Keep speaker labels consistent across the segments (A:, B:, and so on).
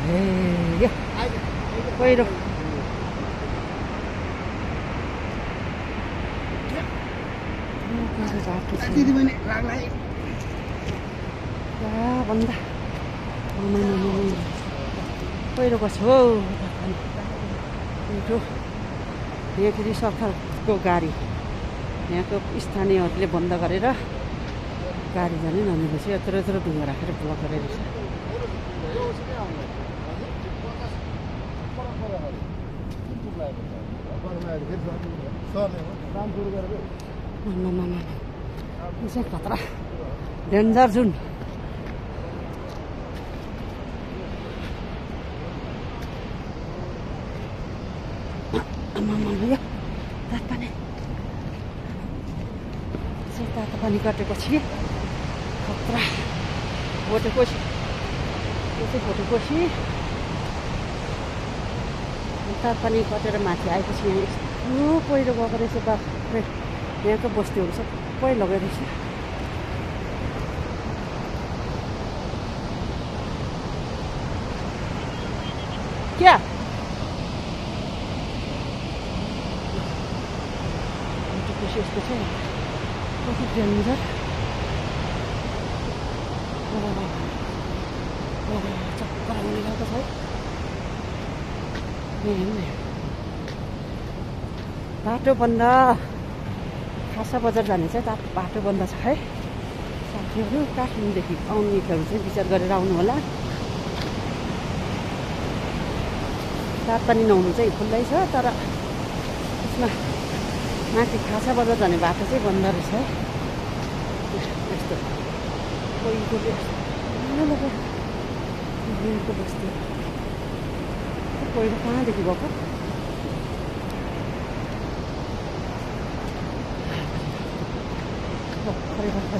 A: यो पहिरो भन्दा पहिरो गएको हो यहाँ फेरि सरकारको गाडी यहाँको स्थानीयहरूले बन्द गरेर गाडी जानै नमिलेछ यत्रो यत्रो ढुङ्गा राखेर ब्लक गरेर चाहिँ खतरा डेन्जर जुन यो तातो पानी कटेपछि खतरा भोटेपछि यो चाहिँ भोटेपछि तातो पानी कटेर माथि आएपछि यहाँ यस्तो पहिरो गएको रहेछ बाख्रे यहाँको बस्तीहरू सबै लगेर रहेछ क्या भोटेपछि यस्तो छ कति डेन्जर चक्कर आउने खालको छ बाटो बन्द खासा बजार जाने चाहिँ बाटो बन्द छ है साथीहरू काठमाडौँदेखि आउनेहरू चाहिँ विचार गरेर आउनु होला तापपानी नुहाउनु चाहिँ खुल्लै छ तर त्यसमा माथि खासा बजार जाने बाटो चाहिँ बन्द रहेछ है यस्तो पहिलो बस्ती पहिरो कहाँदेखि गएको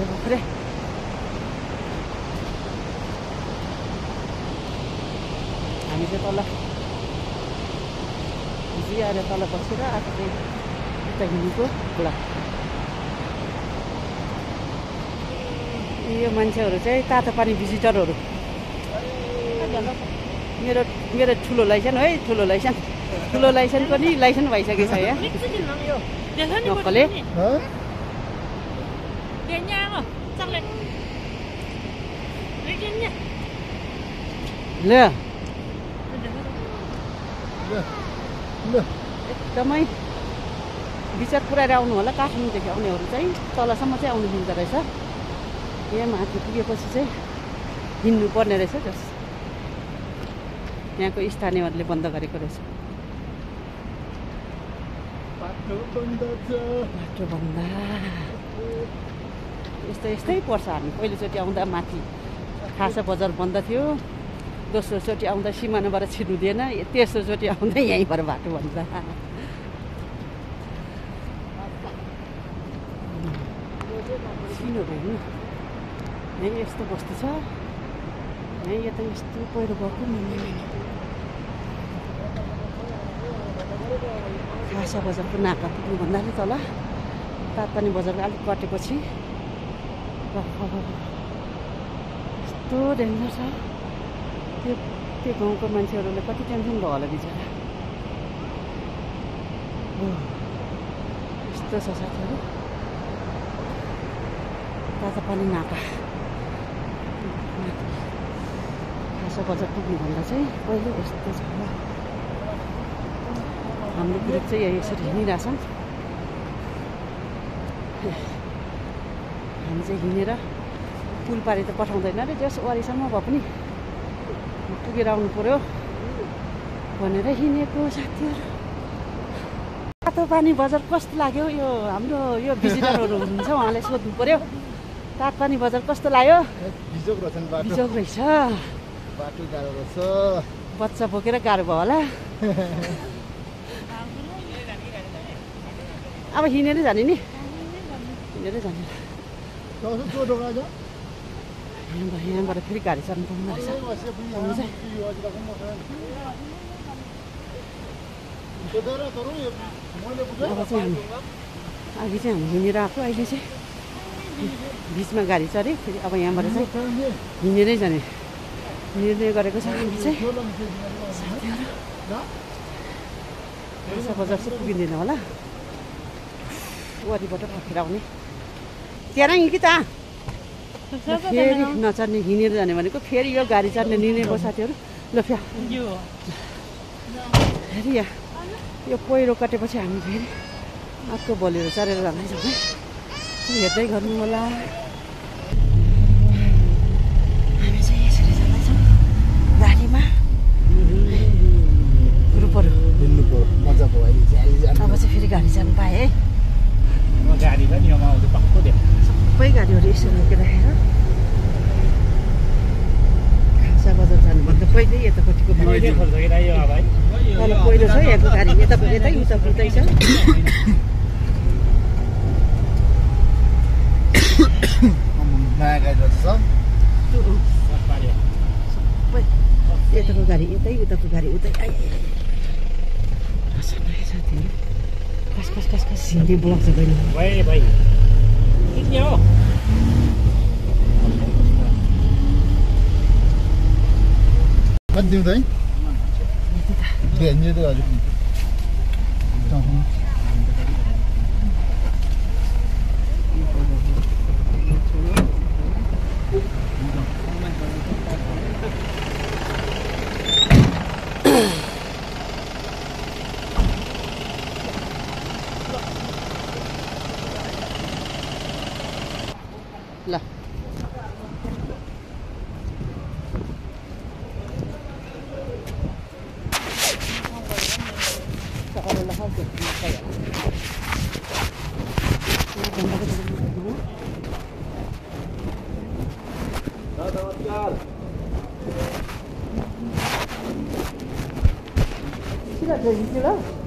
A: भर्खरै हामी चाहिँ तल हिजो आएर तल बसेर आएको चाहिँ उता हिँडेको होला यो मान्छेहरू चाहिँ तातो पानी भिजिटरहरू मेरो ठुलो लाइसेन्स है ठुलो लाइसेन्स पनि लाइसेन्स भइसकेको छ यहाँ नक्कले ल एकदमै विचार पुऱ्याएर आउनु होला काठमाडौँदेखि आउनेहरू चाहिँ तलसम्म चाहिँ आउनु मिल्दो रहेछ यहाँ माथि पुगेपछि चाहिँ हिँड्नु पर्ने रहेछ जस यहाँको स्थानीयहरूले बन्द गरेको रहेछ बाटो बन्द यस्तै पर्छ हामी पहिलोचोटि आउँदा माथि खासा बजार बन्द थियो दोस्रोचोटि आउँदा सिमानाबाट छिर्नु दिएन तेस्रोचोटि आउँदा यहीँबाट बाटो बन्द सिनोहरू हेर्नु यहीँ यस्तो बस्ती छ यहीँ यता यस्तो पहिरो गएको खासा बजारको नाका पुग्नुभन्दा नि तल तापपानी बजारको अलिक कटेपछि यस्तो डेन्जर छ त्यो गाउँको मान्छेहरूले कति टेन्सन भयो होला बिचरा यस्तो छ साथीहरू तातो पानी नाका खासा बजार पुग्नुभन्दा चाहिँ पहिलो यस्तो छ हाम्रो ग्रुप चाहिँ यसरी हिँडिरहेछौँ हामी चाहिँ हिँडेर पुल पारी त पठाउँदैन अरे जस वारीसम्म भए पनि पुगेर आउनु पर्यो भनेर हिँडेको साथीहरू तातो पानी बजार कस्तो लाग्यो यो हाम्रो यो भिजिटरहरू हुनुहुन्छ उहाँलाई सोध्नु पर्यो तातो पानी बजार कस्तो लाग्यो
B: बिजोग
A: रहेछ
B: बाटो गाह्रो रहेछ
A: बच्चा बोकेर गाह्रो भयो होला अब हिँडेरै जाने नि हिँडेरै जाने यहाँबाट फेरि गाडी चढ्नु पाउँदो रहेछ अब चाहिँ हामी अघि चाहिँ हामी हिँडेर आएको अहिले चाहिँ बिचमा गाडी चढ्यो फेरि अब यहाँबाट चाहिँ हिँडेरै जाने निर्णय गरेको छ हामी चाहिँ पैसा बजार चाहिँ पुगिँदैन होला वरिबाट फर्केर आउने त्यहाँ कि त फेरि नचढ्ने हिँडेर जाने भनेको फेरि यो गाडी चढ्ने निर्णय भयो साथीहरू ल फेरि यहाँ यो पहिरो कटेपछि हामी फेरि अर्को बोलेर चढेर जाँदैछौँ है हेर्दै गर्नु होला हामी चाहिँ यसरी जाँदैछौँ गाडीमा ग्रुपहरू
B: मजा भयो
A: अब चाहिँ फेरि गाडी जानु पाएँ है
C: गाडी पनि यो आउँदै पक्को देख
A: सबै गाडीहरू यसो रोकिराखेर खासा बजार जानुभन्दा पहिल्यै यतापट्टिको
C: खोल्छ कि दाइ यो अब है
A: तल पहिरो छ यहाँको गाडी यता उता उतै छ
B: नयाँ गाडी रहेछ
A: सबै यताको गाडी यतै उताको गाडी उतै साथीहरू कस कस कस कस हिँड्दै ब्लक छ बहिनी
C: भाइ के हो
B: कति दिउँ दाइ हजुर
A: ल नमस्कार